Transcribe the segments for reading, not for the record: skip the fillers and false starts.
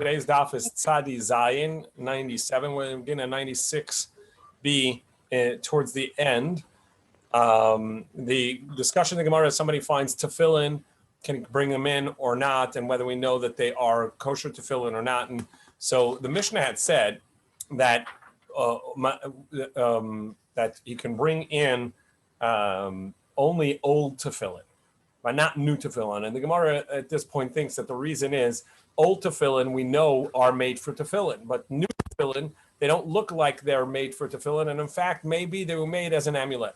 Today's daf is Tzadi Zayin 97. We're beginning at 96b towards the end. The discussion in the Gemara is somebody finds tefillin, can bring them in or not, and whether we know that they are kosher tefillin or not. And so the Mishnah had said that that he can bring in only old tefillin, but not new tefillin. And the Gemara at this point thinks that the reason is old tefillin we know are made for tefillin, but new tefillin, they don't look like they're made for tefillin, and in fact, maybe they were made as an amulet.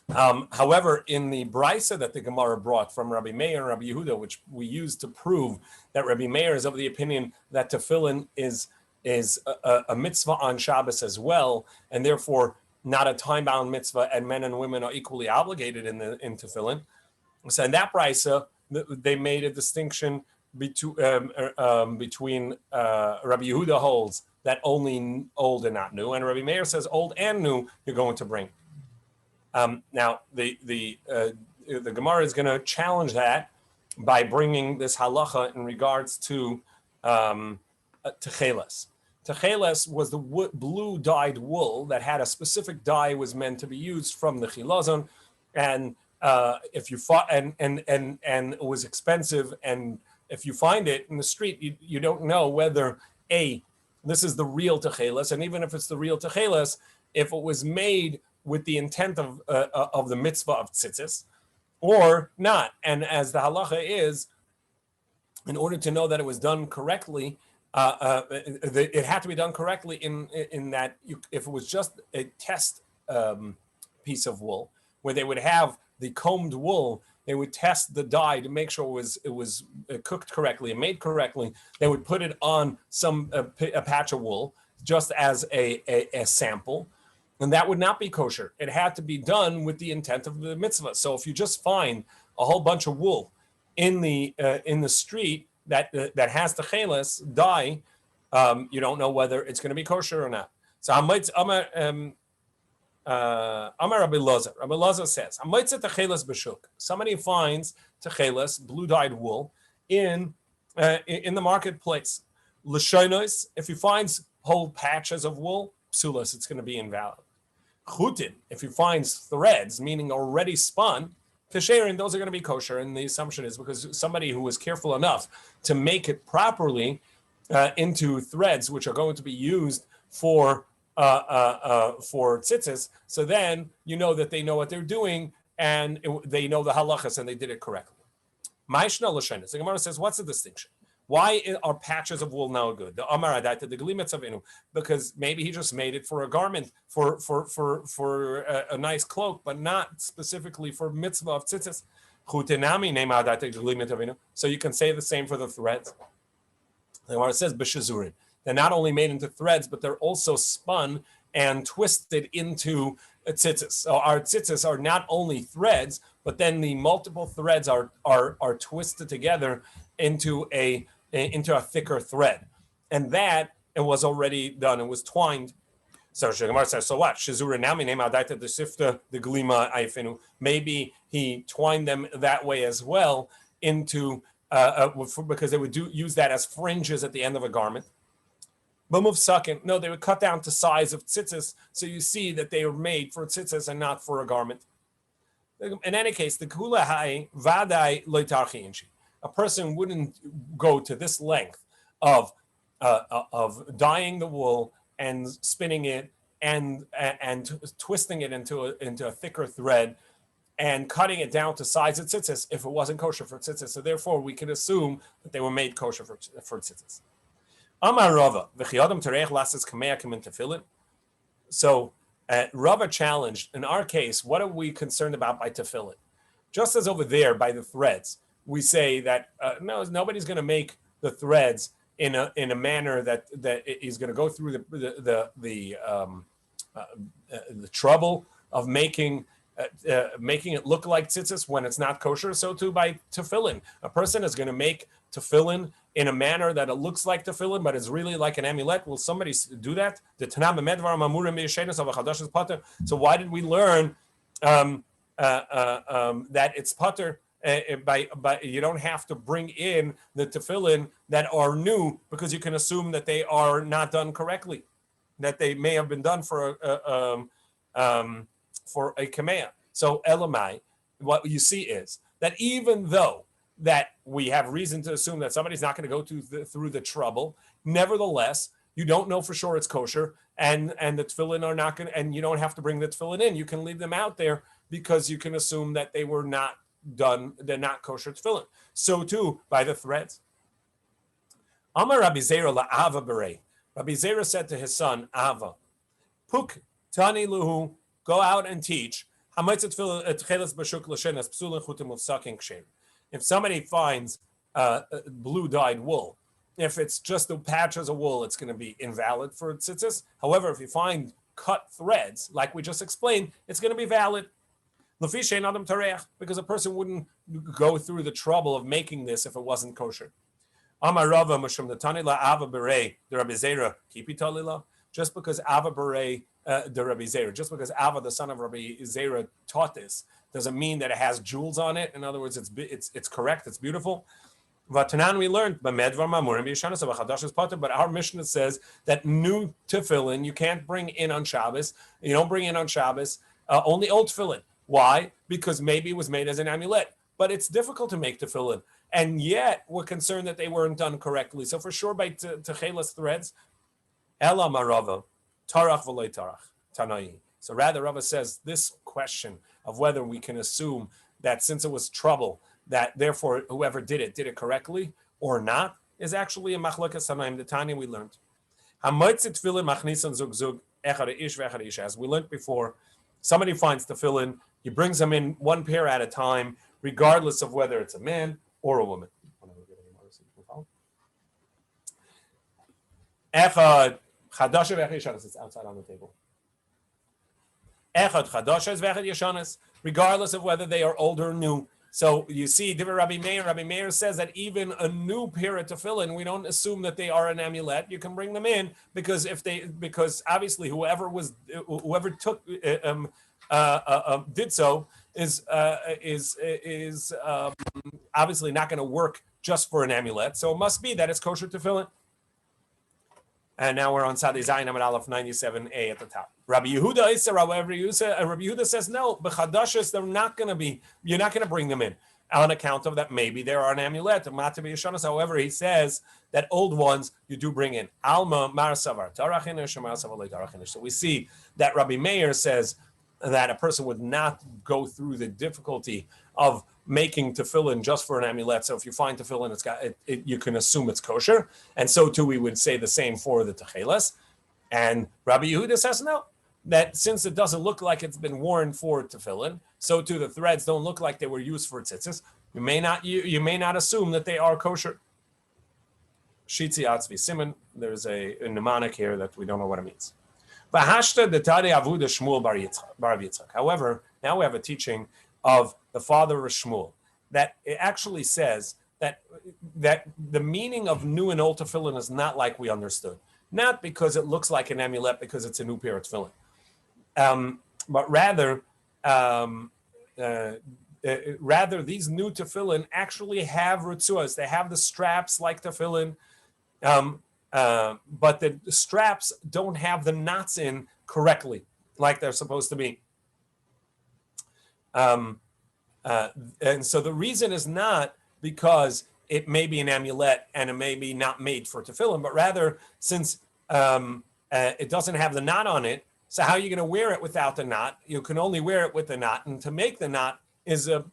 However, in the brisa that the Gemara brought from Rabbi Meir and Rabbi Yehuda, which we use to prove that Rabbi Meir is of the opinion that tefillin is a mitzvah on Shabbos as well, and therefore not a time-bound mitzvah, and men and women are equally obligated in tefillin. So in that brisa, they made a distinction between Rabbi Yehuda holds that only old and not new, and Rabbi Meir says old and new you're going to bring. Now the Gemara is going to challenge that by bringing this halacha in regards to techeles. Techeles was the blue dyed wool that had a specific dye was meant to be used from the chilazon, and if you and it was expensive, and if you find it in the street, you don't know whether this is the real techeles, and even if it's the real techeles, if it was made with the intent of the mitzvah of tzitzis or not. And as the halacha is, in order to know that it was done correctly, it had to be done correctly in that if it was just a test piece of wool, where they would have the combed wool, they would test the dye to make sure it was cooked correctly and made correctly. They would put it on a patch of wool just as a sample, and that would not be kosher. It had to be done with the intent of the mitzvah. So if you just find a whole bunch of wool in the street that has the techeles dye, you don't know whether it's going to be kosher or not. So Amar Rabbi Loza. Rabbi Loza says, somebody finds techeles, blue dyed wool, in the marketplace. L'shonos, if he finds whole patches of wool, psulos, it's going to be invalid. Chutin, if he finds threads, meaning already spun, kasherin, those are going to be kosher. And the assumption is because somebody who was careful enough to make it properly into threads, which are going to be used for tzitzis, so then you know that they know what they're doing and they know the halachas and they did it correctly. Ma'ishna l'shenis. The Gemara says, what's the distinction? Why are patches of wool now good? The Amar Adata, the Glimitz of Inu, because maybe he just made it for a garment, for a nice cloak, but not specifically for mitzvah of tzitzis. Chutenami name Adata Glimitz of Inu. So you can say the same for the threads. The Gemara says b'shazurin. They're not only made into threads, but they're also spun and twisted into tzitzis. So our tzitzis are not only threads, but then the multiple threads are twisted together into a thicker thread, and that it was already done. It was twined. So Gemara says, so what? Shizura nami name adaita the sifta the glima aifinu. Maybe he twined them that way as well into because they would use that as fringes at the end of a garment. B'muv sakin. No, they would cut down to size of tzitzis, so you see that they were made for tzitzis and not for a garment. In any case, the kula hai vadai loitarchi inchi. A person wouldn't go to this length of dyeing the wool and spinning it and twisting it into a thicker thread and cutting it down to size of tzitzis if it wasn't kosher for tzitzis. So therefore, we can assume that they were made kosher for tzitzis. Amar Rava v'chiyadam terech lasses kamei kamin tefillin. So Rava challenged, in our case, what are we concerned about by tefillin? Just as over there by the threads, we say that nobody's going to make the threads in a manner that is going to go through the trouble of making it look like tzitzis when it's not kosher. So too by tefillin, a person is going to make tefillin in a manner that it looks like tefillin, but it's really like an amulet. Will somebody do that? So why did we learn that it's pater By you don't have to bring in the tefillin that are new because you can assume that they are not done correctly, that they may have been done for a kameah. So Elamai, what you see is that even though that we have reason to assume that somebody's not going to go through the trouble, nevertheless, you don't know for sure it's kosher, and the tefillin are not going to, and you don't have to bring the tefillin in. You can leave them out there because you can assume that they were not done, they're not kosher tefillin. So too by the threads. Amar Rabbi Zera la'ava berei. Rabbi Zera said to his son Ava, Puk tani luhu, go out and teach. If somebody finds blue dyed wool, if it's just the patches of wool, it's going to be invalid for tzitzis. However, if you find cut threads, like we just explained, it's going to be valid. Because a person wouldn't go through the trouble of making this if it wasn't kosher. Amar Rava Mishum Natani la Ava Berei the Rabbi Zera Kipi Talila. Just because Ava Berei the Rabbi Zera, just because Ava the son of Rabbi Zera taught this, doesn't mean that it has jewels on it. In other words, it's correct, it's beautiful. Vatanan we learned, but our Mishnah says that new tefillin you can't bring in on Shabbos. You don't bring in on Shabbos. Only old tefillin. Why? Because maybe it was made as an amulet, but it's difficult to make tefillin, and yet we're concerned that they weren't done correctly. So for sure, by techelas threads, Ela marava tarach v'loy tarach tanai. So rather, Rava says this question of whether we can assume that since it was trouble, that therefore whoever did it correctly or not, is actually a machlokas tanaim. The Tanya we learned. Hamotzit tefillin machnisan zug zug echad ish v'echad ish. As we learned before, somebody finds tefillin. He brings them in one pair at a time, regardless of whether it's a man or a woman. Echad chadasha v'echad yeshanis. It's outside on the table. Echad chadasha v'echad yeshanis, regardless of whether they are old or new. So you see, Rabbi Meir says that even a new pair of tefillin, we don't assume that they are an amulet. You can bring them in because because obviously whoever took did so is obviously not going to work just for an amulet. So it must be that it's kosher tefillin. And now we're on Sadei Zayin Amud Aleph 97a at the top. Rabbi Yehuda says no. B'chadashis they're not going to be. You're not going to bring them in on account of that. Maybe they are an amulet. However, he says that old ones you do bring in. Alma Marasavar Tarachinish or Marasavar Tarachinish. So we see that Rabbi Meir says that a person would not go through the difficulty of making tefillin just for an amulet. So if you find tefillin, you can assume it's kosher. And so too, we would say the same for the techelas. And Rabbi Yehuda says no, that since it doesn't look like it's been worn for tefillin, so too the threads don't look like they were used for tzitzis. You may not assume that they are kosher. Shitzi Atzvi Simon. There's a mnemonic here that we don't know what it means. However, now we have a teaching of the father of Shmuel that it actually says that the meaning of new and old tefillin is not like we understood. Not because it looks like an amulet because it's a new pair of tefillin, but rather these new tefillin actually have ritzuas. They have the straps like tefillin, but the straps don't have the knots in correctly like they're supposed to be. And so the reason is not because it may be an amulet and it may be not made for tefillin, but rather since it doesn't have the knot on it, so how are you going to wear it without the knot? You can only wear it with the knot, and to make the knot is a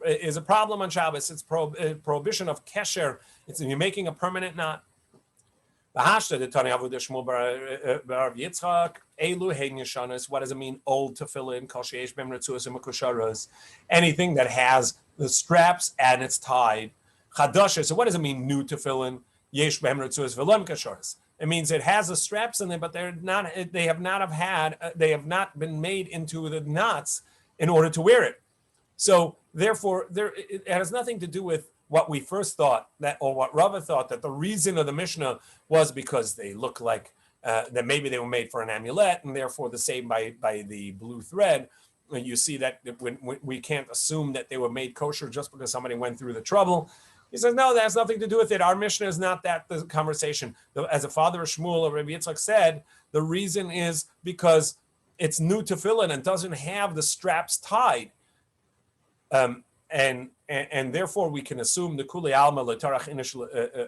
problem on Shabbos. It's prohibition of kesher. You're making a permanent knot. What does it mean? Old tefillin, anything that has the straps and it's tied. So what does it mean? New tefillin, it means it has the straps in it, but they have not been made into the knots in order to wear it. So therefore, it has nothing to do with what we first thought or what Rava thought, that the reason of the Mishnah was because they look like that maybe they were made for an amulet and therefore the same by the blue thread. you see that when we can't assume that they were made kosher just because somebody went through the trouble. He says, no, that has nothing to do with it. Our Mishnah is not that the conversation. As a father of Shmuel or Rabbi Yitzchak said, the reason is because it's new tefillin and doesn't have the straps tied. And therefore we can assume the kuli alma letarach inish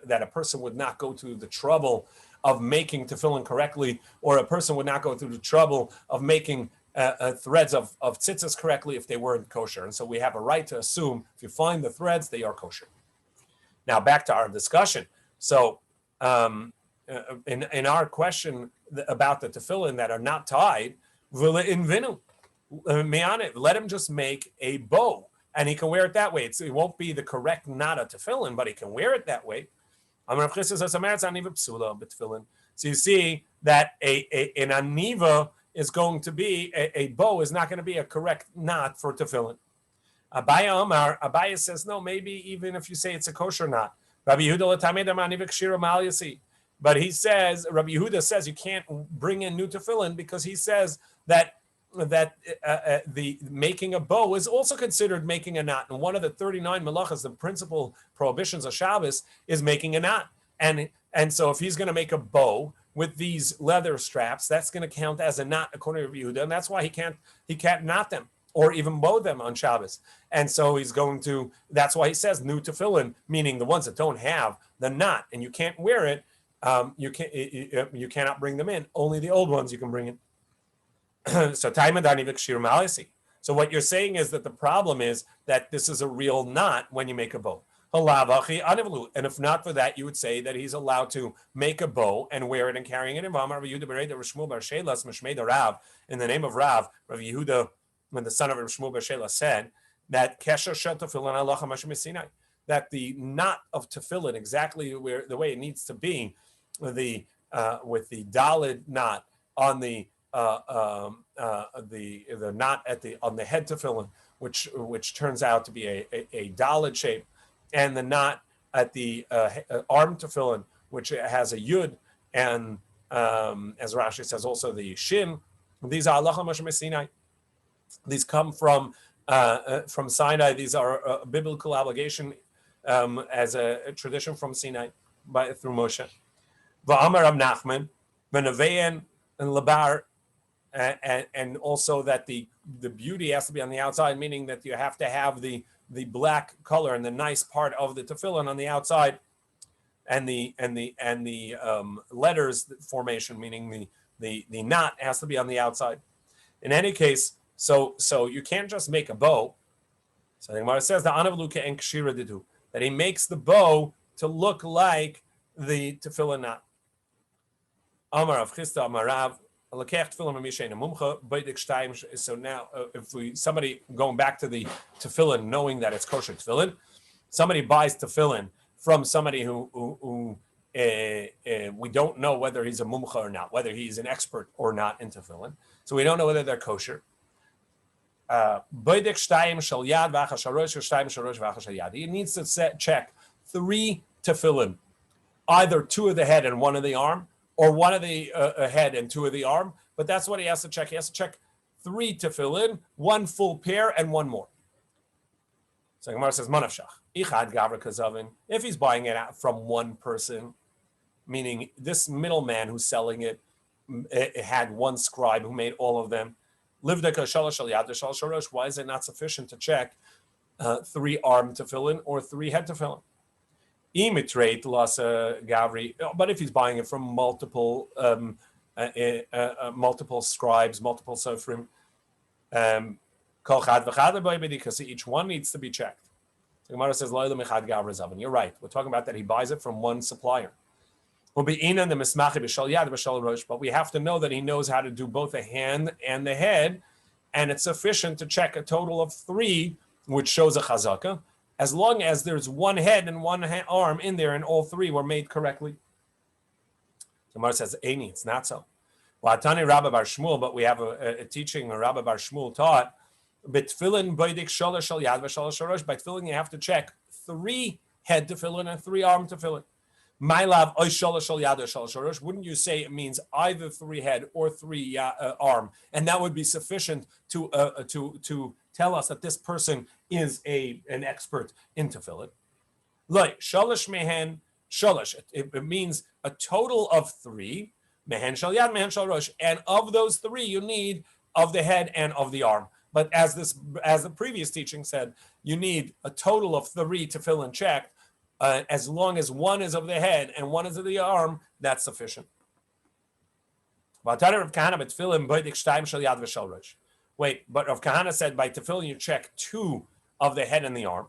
that a person would not go through the trouble of making tefillin correctly, or a person would not go through the trouble of making threads of tzitzis correctly if they weren't kosher. And so we have a right to assume if you find the threads, they are kosher. Now back to our discussion. So in our question about the tefillin that are not tied, let him just make a bow, and he can wear it that way. It won't be the correct knot of tefillin, but he can wear it that way. So you see that an aniva is going to be, a bow is not going to be a correct knot for tefillin. Abaya says, no, maybe even if you say it's a kosher knot. But he says, Rabbi Yehuda says you can't bring in new tefillin because he says that the making a bow is also considered making a knot. And one of the 39 malachas, the principal prohibitions of Shabbos, is making a knot. And so if he's going to make a bow with these leather straps, that's going to count as a knot according to Rabbi Yehuda, and that's why he can't knot them or even bow them on Shabbos. And so he's going to, that's why he says new tefillin, meaning the ones that don't have the knot and you can't wear it, you cannot bring them in. Only the old ones you can bring in. So what you're saying is that the problem is that this is a real knot when you make a bow. And if not for that, you would say that he's allowed to make a bow and wear it and carrying it. In the name of Rav, Rabbi Yehuda, when the son of Shmuel Bar Shela said that kesher shel tefillin halacha Moshe Sinai, that the knot of tefillin exactly where the way it needs to be, with the dalid knot on the knot on the head tefillin, which turns out to be a dalid shape, and the knot at the arm tefillin, which has a yud, and as Rashi says also the shin. These are halacha Moshe Sinai. These come from Sinai. These are a biblical obligation as a tradition from Sinai through Moshe. Va'amar Rav Nachman, v'nevein and labar, and also that the beauty has to be on the outside, meaning that you have to have the black color and the nice part of the tefillin on the outside, and the letters formation, meaning the knot has to be on the outside. In any case. So you can't just make a bow. So the Gemara says that he makes the bow to look like the tefillin knot. Amar Rav Chisda Amar Rav lekech tefillin mamishein mumcha beidik shtayim. So now, if somebody going back to the tefillin, knowing that it's kosher tefillin, somebody buys tefillin from somebody who we don't know whether he's a mumcha or not, whether he's an expert or not in tefillin. So we don't know whether they're kosher. He needs to check 3 tefillin, either 2 of the head and 1 of the arm, or 1 of the head and 2 of the arm. But that's what he has to check. He has to check 3 tefillin, 1 full pair, and 1 more. So Gemara says, if he's buying it out from one person, meaning this middleman who's selling it, it had 1 scribe who made all of them. Why is it not sufficient to check 3 arm tefillin or 3 head tefillin? But if he's buying it from multiple scribes, multiple sofrim, because each one needs to be checked. So Gemara says, you're right. We're talking about that he buys it from 1 supplier. But we have to know that he knows how to do both the hand and the head, and it's sufficient to check a total of 3, which shows a chazaka, as long as there's 1 head and 1 arm in there, and all 3 were made correctly. So Gemara says, it's not so. But we have a teaching, Rabbi Bar Shmuel taught, by tefillin you have to check 3 head tefillin and 3 arm tefillin. My love, wouldn't you say it means either 3 head or 3 arm, and that would be sufficient to tell us that this person is an expert in tefillin? Like shalosh mehen shalosh, it means a total of 3 mehen shal yad mehen shal rosh, and of those 3 you need of the head and of the arm. But as the previous teaching said, you need a total of 3 tefillin checked. As long as 1 is of the head and 1 is of the arm, that's sufficient. Wait, but Rav Kahana said by tefillin you check 2 of the head and the arm.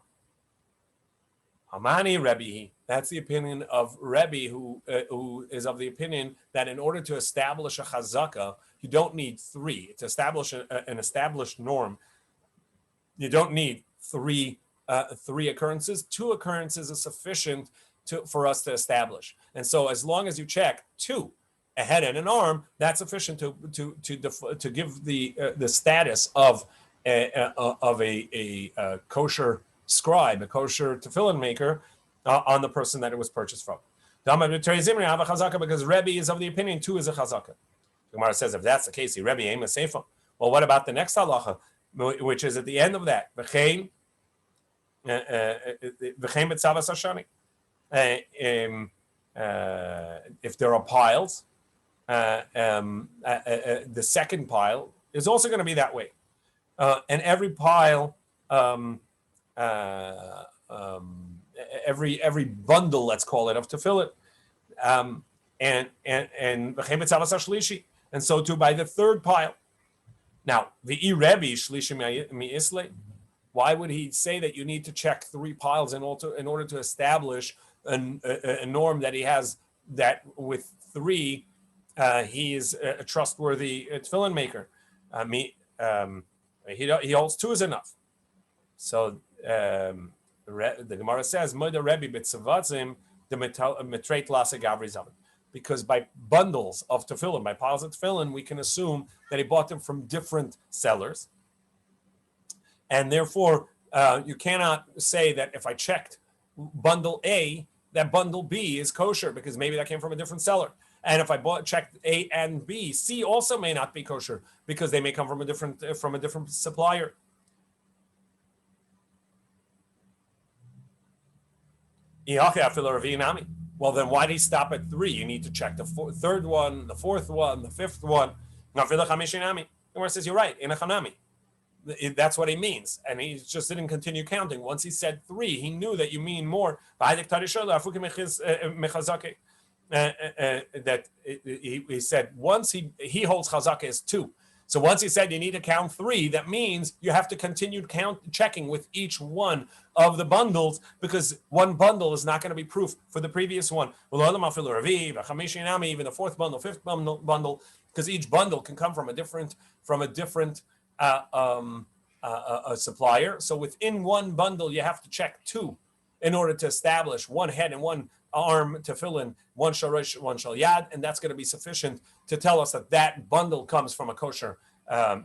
Hamani Rebbe, that's the opinion of Rebbe, who is of the opinion that in order to establish a chazaka, you don't need 3. To establish an established norm, you don't need 3 occurrences. 2 occurrences is sufficient for us to establish. And so as long as you check 2, a head and an arm, that's sufficient to give the status of a kosher scribe, a kosher tefillin maker, on the person that it was purchased from. Because Rebbe is of the opinion 2 is a chazaka. The Gemara says if that's the case, Rebbe aim a sefer. Well, what about the next halacha, which is at the end of that? If there are piles, the second pile is also going to be that way, and every pile, every bundle, let's call it, of tefillin, and so too by the third pile. Now, the Rebbe shlishi mi. Why would he say that you need to check 3 piles in order to establish a norm that he has, that with 3 he is a trustworthy tefillin maker? He holds 2 is enough. So the Gemara says, because by bundles of tefillin, by piles of tefillin, we can assume that he bought them from different sellers. And therefore, you cannot say that if I checked bundle A, that bundle B is kosher, because maybe that came from a different seller. And if I checked A and B, C also may not be kosher, because they may come from a different supplier. Well, then why did he stop at 3? You need to check the third one, the fourth one, the fifth one. The Gemara says you're right. In a chanami. That's what he means, and he just didn't continue counting. Once he said 3, he knew that you mean more. That he said once he holds chazaka as 2. So once he said you need to count 3, that means you have to continue checking with each one of the bundles, because one bundle is not going to be proof for the previous one. Even the fourth bundle, fifth bundle, because each bundle can come from a different a supplier. So within one bundle, you have to check 2 in order to establish 1 head and 1 arm tefillin, 1 shalosh, 1 shal yad, and that's going to be sufficient to tell us that bundle comes from a kosher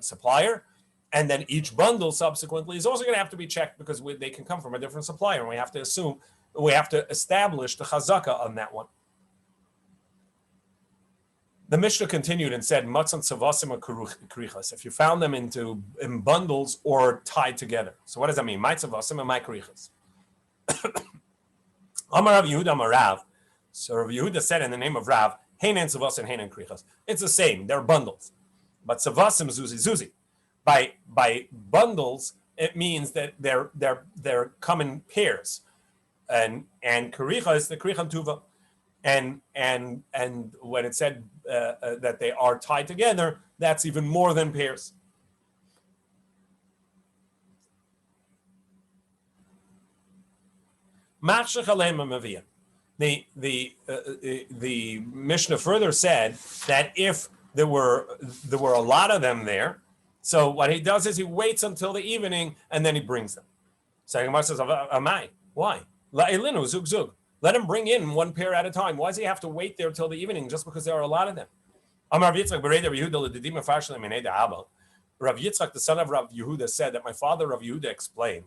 supplier. And then each bundle subsequently is also going to have to be checked, because they can come from a different supplier, and we have to establish the chazaka on that one. The Mishnah continued and said, "Matzon tzavasim or krichas." If you found them in bundles or tied together. So what does that mean? My tzavasim and my krichas. Amar Rav Yehuda Amar Rav. So Rav Yehuda said in the name of Rav, "Heinen tzavasim, heinen krichas." It's the same. They're bundles, but tzavasim zuzi. By bundles, it means that they're come in pairs, and kricha is the krichan tuva. And when it said that they are tied together, that's even more than pairs. The Mishnah further said that if there were a lot of them there, so what he does is he waits until the evening and then he brings them. So Gemara says, "Amai, why? La'elinu zug zug." Let him bring in 1 pair at a time. Why does he have to wait there till the evening just because there are a lot of them? Rav Yitzchak, the son of Rav Yehuda, said that my father Rav Yehuda explained,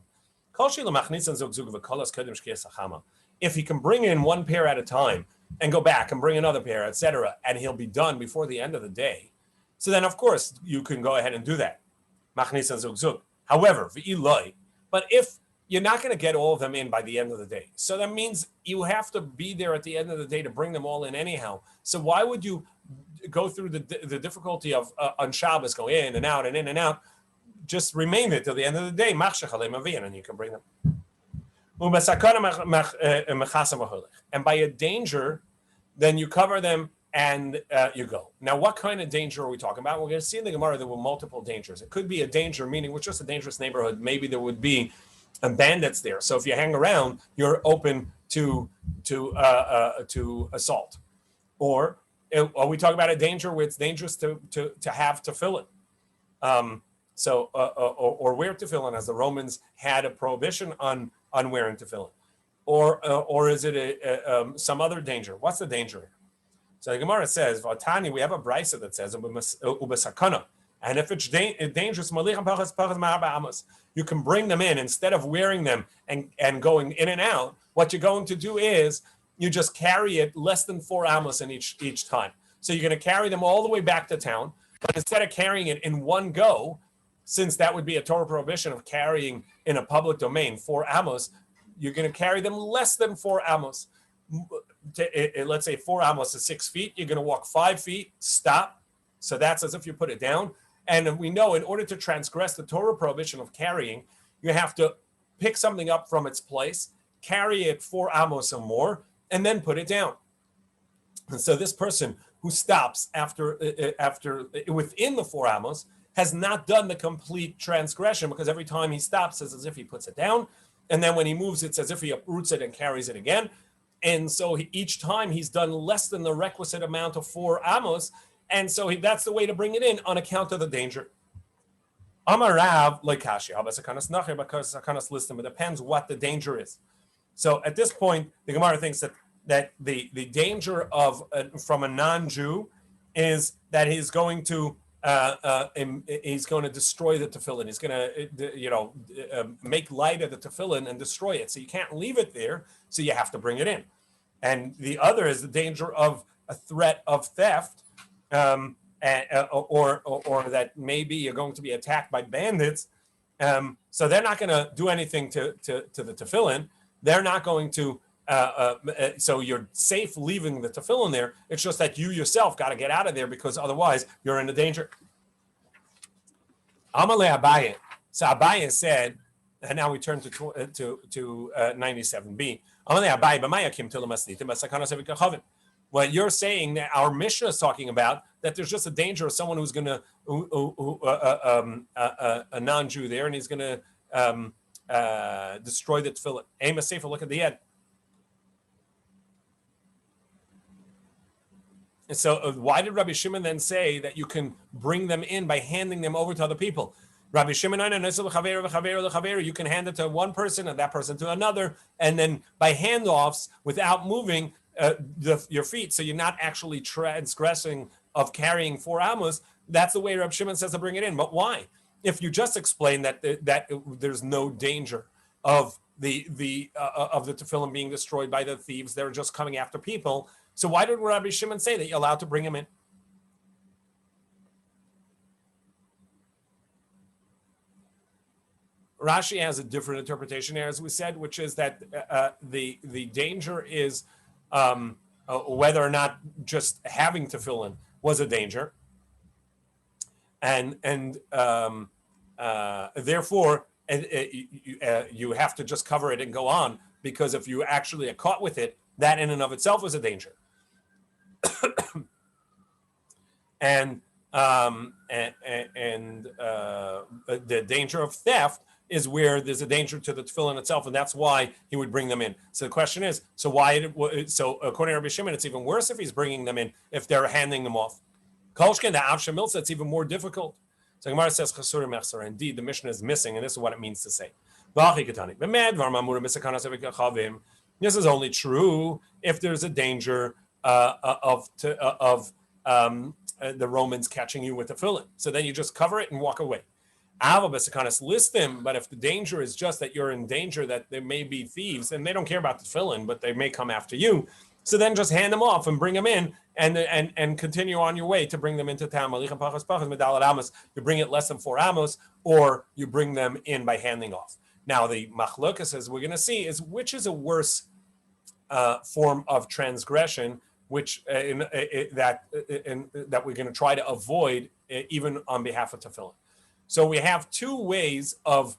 If he can bring in one pair at a time and go back and bring another pair, etc., and he'll be done before the end of the day, so then of course you can go ahead and do that. However, but if you're not going to get all of them in by the end of the day, so that means you have to be there at the end of the day to bring them all in anyhow. So why would you go through the difficulty of on Shabbos go in and out and in and out? Just remain there till the end of the day, and you can bring them. And by a danger, then you cover them and you go. Now, what kind of danger are we talking about? We're going to see in the Gemara there were multiple dangers. It could be a danger, meaning it's just a dangerous neighborhood. Maybe there would be bandits there. So if you hang around, you're open to assault. Or are we talking about a danger where it's dangerous to have tefillin? Or wear tefillin, as the Romans had a prohibition on wearing tefillin, or is it some other danger? What's the danger? So the Gemara says, "Vatani." We have a brisa that says, "Ubesakana," and if it's dangerous, you can bring them in instead of wearing them and going in and out. What you're going to do is you just carry it less than 4 amos in each time. So you're going to carry them all the way back to town, but instead of carrying it in one go, since that would be a Torah prohibition of carrying in a public domain 4 amos, you're going to carry them less than 4 amos. Let's say 4 amos is 6 feet. You're going to walk 5 feet, stop. So that's as if you put it down. And we know in order to transgress the Torah prohibition of carrying, you have to pick something up from its place, carry it 4 amos or more, and then put it down. And so this person who stops after within the 4 amos has not done the complete transgression, because every time he stops, it's as if he puts it down. And then when he moves, it's as if he uproots it and carries it again. And so each time he's done less than the requisite amount of 4 amos. And so that's the way to bring it in on account of the danger. Amar Rav leikashi, because sakanas listim. It depends what the danger is. So at this point, the Gemara thinks that the danger of from a non-Jew is that he's going to destroy the tefillin. He's going to make light of the tefillin and destroy it. So you can't leave it there. So you have to bring it in. And the other is the danger of a threat of theft, or that maybe you're going to be attacked by bandits. So they're not going to do anything to the tefillin. They're not going to. So you're safe leaving the tefillin there. It's just that you yourself got to get out of there, because otherwise you're in the danger. Amalei Abaye. So Abaye said, and now we turn to 97b. Amalei Abaye b'mayakim tilamasnitim b'sakanas evikachavim. What you're saying that our Mishnah is talking about, that there's just a danger of someone who's going to a non-Jew there, and he's going to destroy the tefillin. Aim a safer look at the end. And so why did Rabbi Shimon then say that you can bring them in by handing them over to other people? Rabbi Shimon, you can hand it to one person and that person to another, and then by handoffs without moving your feet, so you're not actually transgressing of carrying 4 amos. That's the way Rabbi Shimon says to bring it in. But why? If you just explain that there's no danger of the tefillin being destroyed by the thieves, they're just coming after people. So why did Rabbi Shimon say that you're allowed to bring him in? Rashi has a different interpretation here, as we said, which is that the danger is whether or not just having tefillin was a danger, and therefore you have to just cover it and go on, because if you actually are caught with it, that in and of itself is a danger. And the danger of theft is where there's a danger to the tefillin itself, and that's why he would bring them in. So the question is, so according to Rabbi Shimon, it's even worse if he's bringing them in, if they're handing them off. Kolshkin, the Av Shemilsa, it's even more difficult. So Gemara says, indeed, the Mishnah is missing, and this is what it means to say. This is only true if there's a danger of the Romans catching you with the tefillin. So then you just cover it and walk away. Avabasakanas list them, but if the danger is just that you're in danger that there may be thieves, and they don't care about the tefillin, but they may come after you, so then just hand them off and bring them in, and continue on your way to bring them into town. You bring it less than 4 amos, or you bring them in by handing off. Now the machlokas, as we're going to see, is which is a worse form of transgression, which that we're going to try to avoid, even on behalf of tefillin. So we have 2 ways of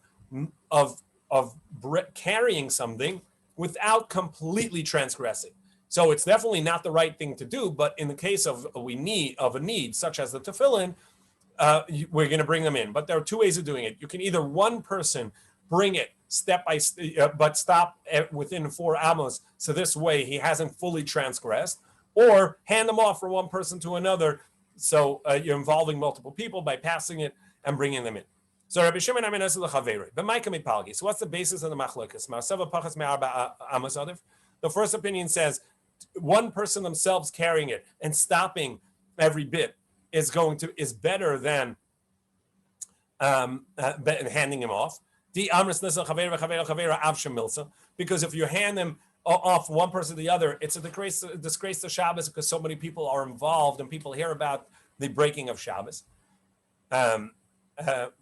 carrying something without completely transgressing. So it's definitely not the right thing to do. But in the case of a need such as the tefillin, we're going to bring them in. But there are 2 ways of doing it. You can either one person bring it step by step, but stop within 4 amos. So this way he hasn't fully transgressed, or hand them off from one person to another. So you're involving multiple people by passing it and bringing them in. So Rabbi Shimon Palgi. So what's the basis of the machlokas? The first opinion says one person themselves carrying it and stopping every bit is better than handing him off. Because if you hand them off one person to the other, it's a disgrace to Shabbos, because so many people are involved and people hear about the breaking of Shabbos. And the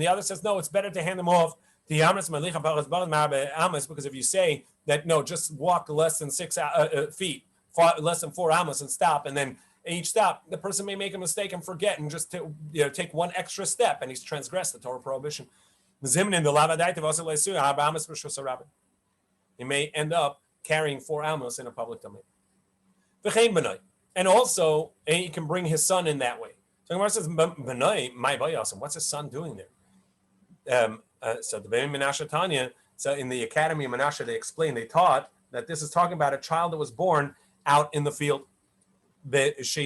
other says, no, it's better to hand them off. Because if you say that, no, just walk less than 6 feet, less than 4 amos and stop, and then each stop, the person may make a mistake and forget and just take one extra step, and he's transgressed the Torah prohibition. He may end up carrying 4 amos in a public domain. And also, he can bring his son in that way. So Gemara says, what's his son doing there? So the Bnei Menashe Tanya, so in the Academy of Menashe, they taught that this is talking about a child that was born out in the field. His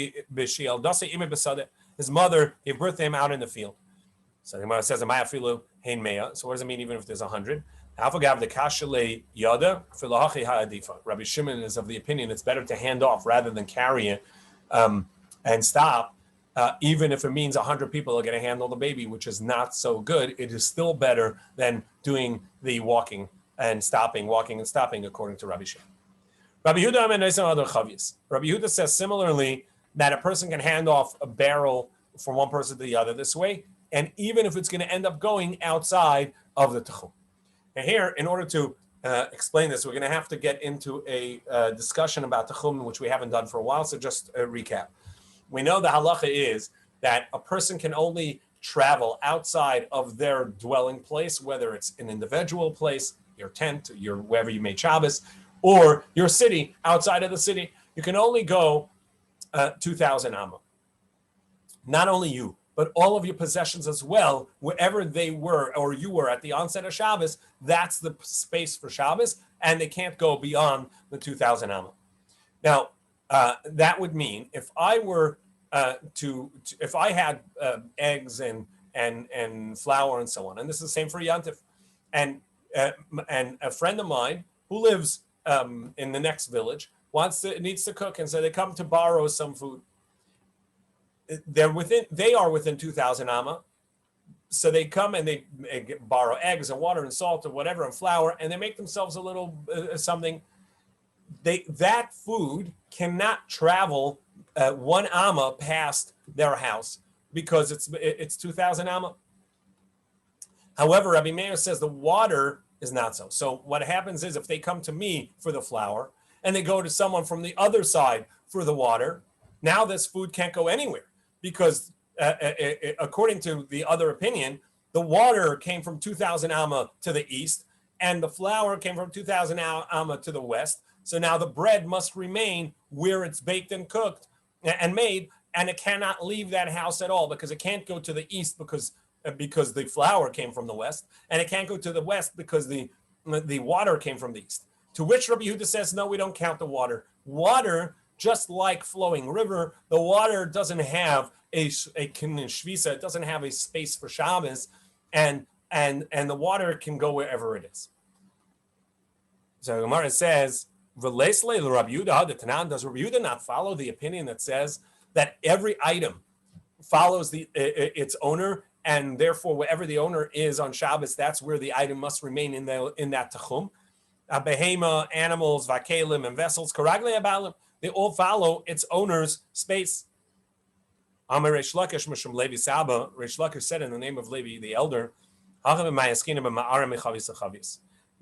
mother gave birth to him out in the field. So the Gemara says, so what does it mean even if there's 100? Rabbi Shimon is of the opinion it's better to hand off rather than carry it and stop. Even if it means 100 people are going to handle the baby, which is not so good, it is still better than doing the walking and stopping, according to Rabbi Shimon. Rabbi Yehuda says similarly that a person can hand off a barrel from one person to the other this way, and even if it's going to end up going outside of the Tchum. And here, in order to explain this, we're going to have to get into a discussion about Tchum, which we haven't done for a while, so just a recap. We know the halacha is that a person can only travel outside of their dwelling place, whether it's an individual place, your tent, wherever you made Shabbos, or your city, outside of the city. You can only go 2,000 amma. Not only you, but all of your possessions as well, wherever they were or you were at the onset of Shabbos, that's the space for Shabbos, and they can't go beyond the 2,000 amma. Now, that would mean if I were if I had eggs and flour and so on, and this is the same for Yantif, and a friend of mine who lives in the next village needs to cook, and so they come to borrow some food. They are within 2,000 amma, so they come and they borrow eggs and water and salt or whatever and flour, and they make themselves a little something. That food cannot travel 1 amma past their house because it's 2,000 amma. However, Rabbi Meir says the water is not so. So what happens is if they come to me for the flour and they go to someone from the other side for the water, now this food can't go anywhere because according to the other opinion, the water came from 2,000 amma to the east and the flour came from 2,000 amma to the west. So now the bread must remain where it's baked and cooked and made, and it cannot leave that house at all because it can't go to the east because the flour came from the west, and it can't go to the west because the water came from the east. To which Rabbi Yehuda says, no, we don't count the water. Water, just like flowing river, the water doesn't have a kinyan shvisa, it doesn't have a space for Shabbos, and the water can go wherever it is. So Gemara says, does Rabbi Yehuda not follow the opinion that says that every item follows its owner, and therefore wherever the owner is on Shabbos, that's where the item must remain in that tachum. Behema, animals, vakelim, and vessels, karagle abalim, they all follow its owner's space. Amar Reish Lakish Mishum Levi Saba. Reish Lakish said in the name of Levi the elder,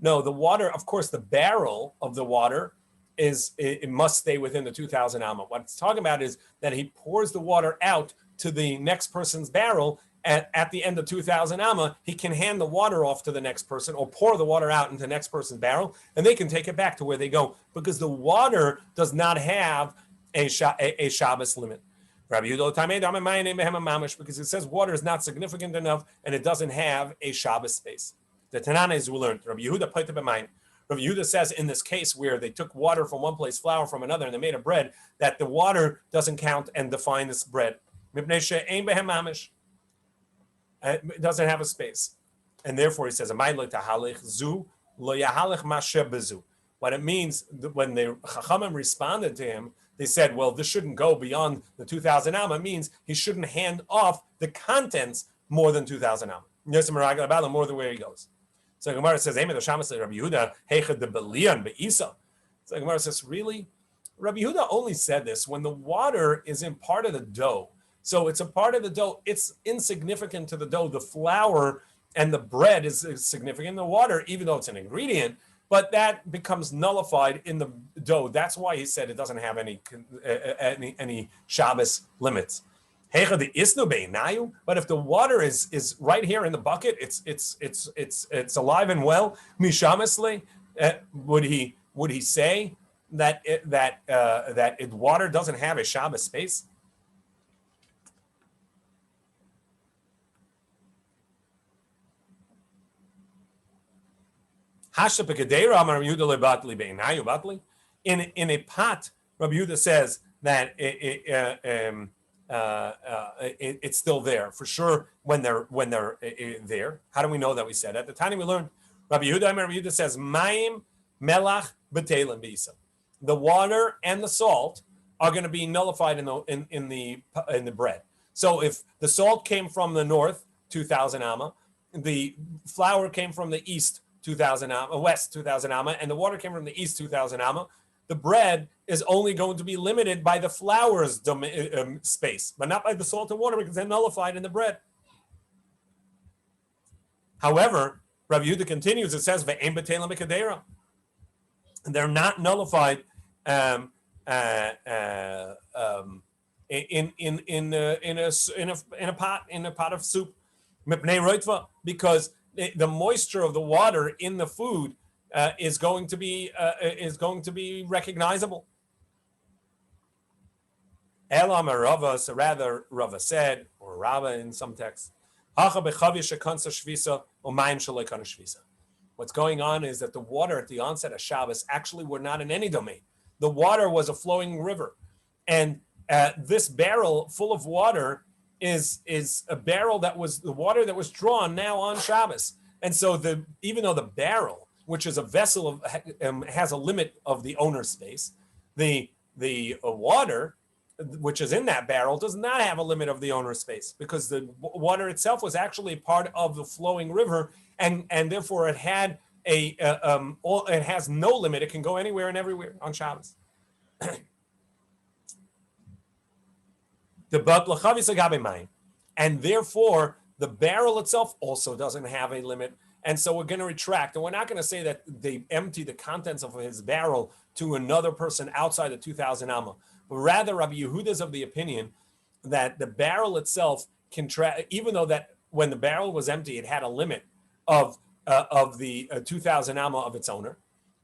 no, the water, of course, the barrel of the water it must stay within the 2,000 amma. What it's talking about is that he pours the water out to the next person's barrel. At the end of 2,000 amma, he can hand the water off to the next person or pour the water out into the next person's barrel, and they can take it back to where they go because the water does not have a Shabbos limit. Rabbi Yehuda, because it says water is not significant enough and it doesn't have a Shabbos space. The Tanana is we learned. Rabbi Yehuda says in this case where they took water from one place, flour from another, and they made a bread, that the water doesn't count and define this bread. It doesn't have a space. And therefore he says, what it means, when the Chachamim responded to him, they said, well, this shouldn't go beyond the 2,000 amma, means he shouldn't hand off the contents more than 2,000 amma. More than where he goes. So Gemara says, Rabbi Yehuda, so Gemara says, really? Rabbi Yehuda only said this when the water is in part of the dough. So it's a part of the dough. It's insignificant to the dough. The flour and the bread is significant. The water, even though it's an ingredient, but that becomes nullified in the dough. That's why he said it doesn't have any Shabbos limits. But if the water is right here in the bucket, it's alive and well. Mishamesle, would he say that water doesn't have a Shabbos space? In a pot, Rabbi Yehuda says that it's still there for sure when they're there. How do we know that we said at the time we learned? Rabbi Yehuda says Mayim Melach B'Teilim B'Isa. The water and the salt are going to be nullified in the bread. So if the salt came from the north, 2,000 amma, the flour came from the east, 2,000 amma, west 2,000 amma, and the water came from the east 2,000 amma, the bread is only going to be limited by the flour's space, but not by the salt and water because they're nullified in the bread. However, Rabbi Yehuda continues, it says, Ve'em b'teilim b'kadeira. They're not nullified in a pot of soup, because the moisture of the water in the food is going to be recognizable. Elam Rava, so rather Rava said, or Rava in some texts, what's going on is that the water at the onset of Shabbos actually were not in any domain. The water was a flowing river, and this barrel full of water is a barrel that was the water that was drawn now on Shabbos. And so even though the barrel, which is a vessel has a limit of the owner's space, the water, which is in that barrel, does not have a limit of the owner's space because the water itself was actually part of the flowing river, and therefore it had it has no limit. It can go anywhere and everywhere on Shabbos. And therefore the barrel itself also doesn't have a limit. And so we're going to retract, and we're not going to say that they empty the contents of his barrel to another person outside the 2,000 amma. But rather, Rabbi Yehuda is of the opinion that the barrel itself can even though that when the barrel was empty, it had a limit of the 2,000 amma of its owner.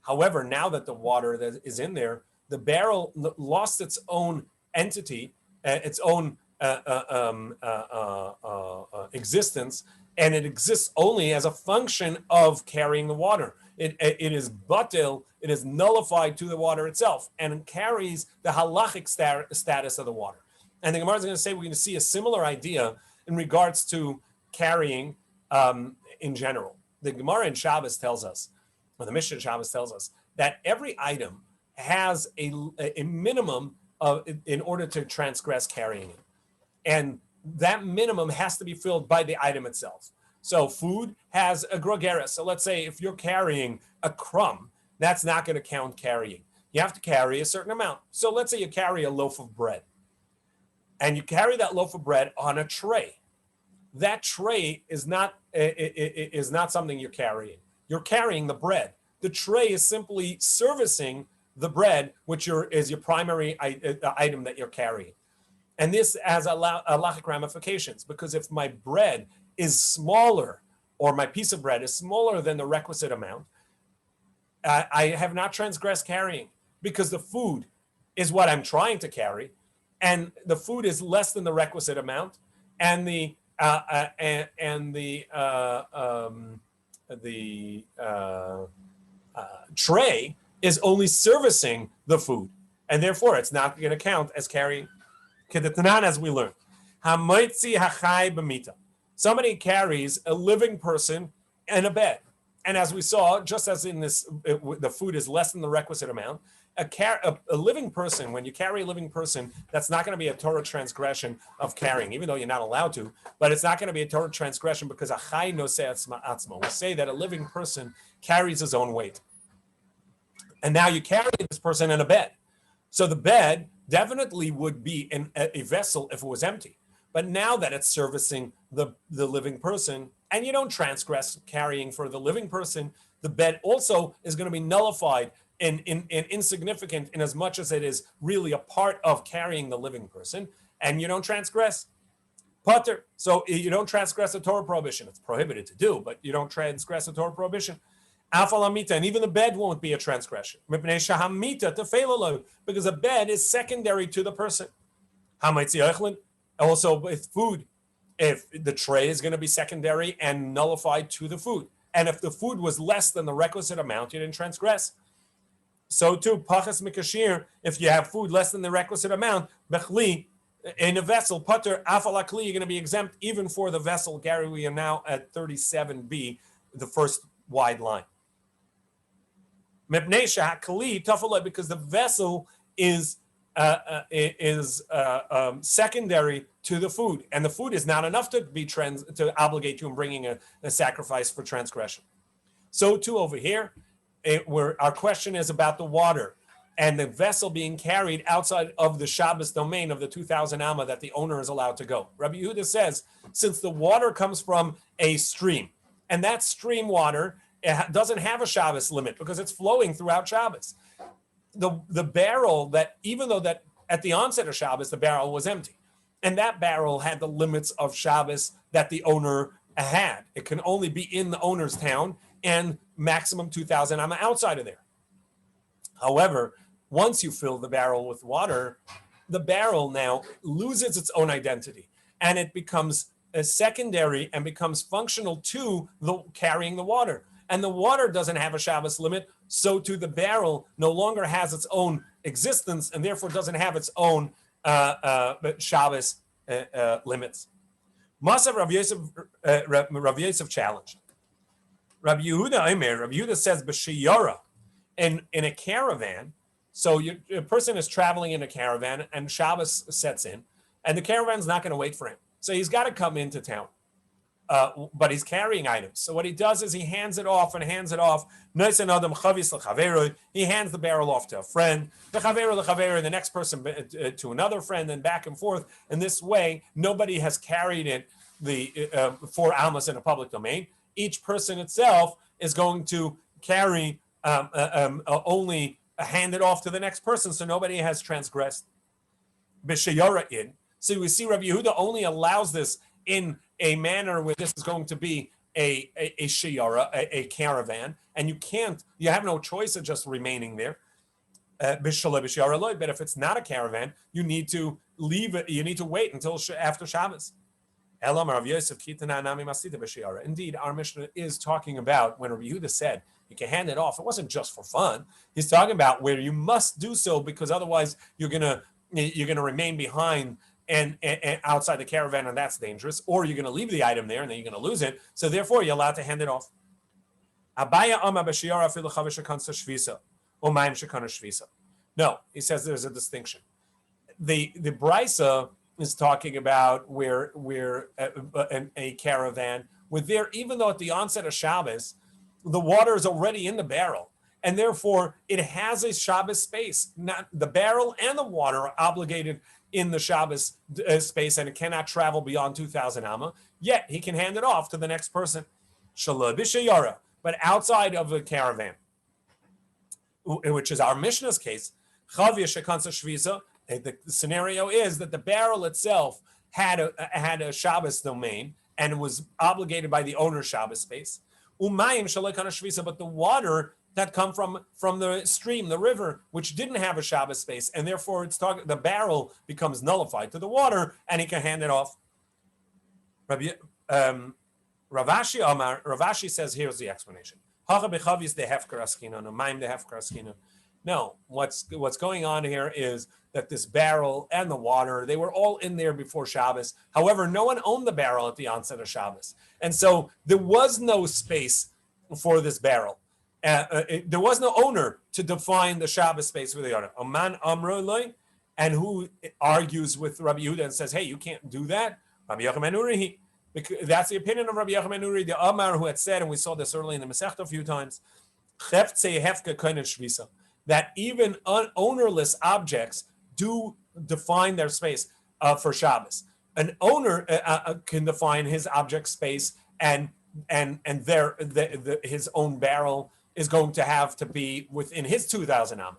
However, now that the water that is in there, the barrel lost its own entity, its own existence, and it exists only as a function of carrying the water. It is batil, it is nullified to the water itself, and it carries the halachic status of the water. And the Gemara is going to say we're going to see a similar idea in regards to carrying in general. The Gemara in Shabbos tells us, or the Mishnah in Shabbos tells us, that every item has a minimum in order to transgress carrying it. And that minimum has to be filled by the item itself. So food has a grogeres. So let's say if you're carrying a crumb, that's not going to count carrying. You have to carry a certain amount. So let's say you carry a loaf of bread, and you carry that loaf of bread on a tray. That tray is not something you're carrying. You're carrying the bread. The tray is simply servicing the bread, which is your primary item that you're carrying. And this has halachic ramifications, because if my bread is smaller, or my piece of bread is smaller than the requisite amount, I have not transgressed carrying, because the food is what I'm trying to carry, and the food is less than the requisite amount, and the tray is only servicing the food, and therefore it's not going to count as carrying. Kedetanan, as we learned, hamoitzi hachai b'mita. Somebody carries a living person in a bed, and as we saw, just as in this, the food is less than the requisite amount. A living person, when you carry a living person, that's not going to be a Torah transgression of carrying, even though you're not allowed to. But it's not going to be a Torah transgression because achai noseh atzma. We say that a living person carries his own weight, and now you carry this person in a bed. So the bed definitely would be a vessel if it was empty. But now that it's servicing the living person, and you don't transgress carrying for the living person, the bed also is going to be nullified and insignificant in as much as it is really a part of carrying the living person, and you don't transgress. Potter. So you don't transgress a Torah prohibition. It's prohibited to do, but you don't transgress a Torah prohibition. Afalamita, and even the bed won't be a transgression. Because a bed is secondary to the person. Also with food, if the tray is going to be secondary and nullified to the food. And if the food was less than the requisite amount, you didn't transgress. So too, pachas mikashir, if you have food less than the requisite amount, bechli, in a vessel, pater afalakli, you're going to be exempt even for the vessel. Gary, we are now at 37b, the first wide line. Because the vessel is secondary to the food, and the food is not enough to be to obligate you in bringing a sacrifice for transgression. So too over here, where our question is about the water and the vessel being carried outside of the Shabbos domain of the 2,000 amma that the owner is allowed to go. Rabbi Yehuda says, since the water comes from a stream, and that stream water doesn't have a Shabbos limit because it's flowing throughout Shabbos. The barrel that, even though that at the onset of Shabbos, the barrel was empty, and that barrel had the limits of Shabbos that the owner had. It can only be in the owner's town and maximum 2,000 amma outside of there. However, once you fill the barrel with water, the barrel now loses its own identity, and it becomes a secondary and becomes functional to the carrying the water. And the water doesn't have a Shabbos limit, so too the barrel no longer has its own existence and therefore doesn't have its own Shabbos limits. Masav Rav Yosef challenged. Rabbi Yehuda says, b'shiyara, in a caravan, so a person is traveling in a caravan and Shabbos sets in, and the caravan's not going to wait for him. So he's got to come into town. But he's carrying items. So what he does is he hands it off. He hands the barrel off to a friend, the next person to another friend, and back and forth. And this way, nobody has carried it the 4 almas in a public domain. Each person itself is going to carry only hand it off to the next person, so nobody has transgressed. B'sheyara. So we see Rabbi Yehuda only allows this in a manner where this is going to be a shiyara, a caravan, and you have no choice of just remaining there. But if it's not a caravan, you need to leave it. You need to wait until after Shabbos. Indeed, our Mishnah is talking about when Rabbi Yehuda said you can hand it off. It wasn't just for fun. He's talking about where you must do so because otherwise you're gonna remain behind and outside the caravan, and that's dangerous. Or you're going to leave the item there, and then you're going to lose it. So therefore, you're allowed to hand it off. No, he says there's a distinction. The brisa is talking about where a caravan, with there, even though at the onset of Shabbos, the water is already in the barrel, and therefore it has a Shabbos space. Not the barrel and the water are obligated in the Shabbos space, and it cannot travel beyond 2,000 amma. Yet he can hand it off to the next person. Shalom b'sheyara, but outside of a caravan, which is our Mishnah's case, chavya shekansa shvisa. The scenario is that the barrel itself had a Shabbos domain and was obligated by the owner's Shabbos space. Umayim shalekana shvisa, but the water that come from the stream, the river, which didn't have a Shabbos space, and therefore the barrel becomes nullified to the water, and he can hand it off. Ravashi says, here's the explanation. No, what's going on here is that this barrel and the water, they were all in there before Shabbos. However, no one owned the barrel at the onset of Shabbos. And so there was no space for this barrel. There was no owner to define the Shabbos space for the owner. Aman Amrullah, and who argues with Rabbi Yehuda and says, hey, you can't do that? Rabbi Yochanan Uri. That's the opinion of Rabbi Yochanan Uri, the Amar, who had said, and we saw this early in the Masechta a few times, that even ownerless objects do define their space for Shabbos. An owner can define his object space, and his own barrel is going to have to be within his 2,000 amma.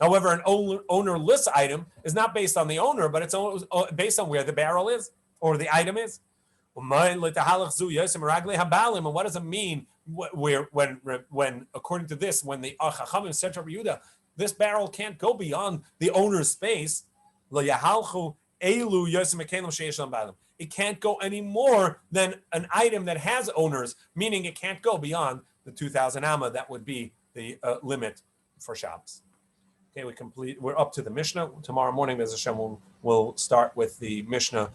However, an ownerless item is not based on the owner, but it's based on where the barrel is or the item is. And what does it mean when according to this, when the Chachamim said to Rabbi Yehuda, this barrel can't go beyond the owner's space? It can't go any more than an item that has owners, meaning it can't go beyond the 2,000 amma. That would be the limit for Shabbos. Okay, we're up to the Mishnah. Tomorrow morning, Bez Hashem, we'll start with the Mishnah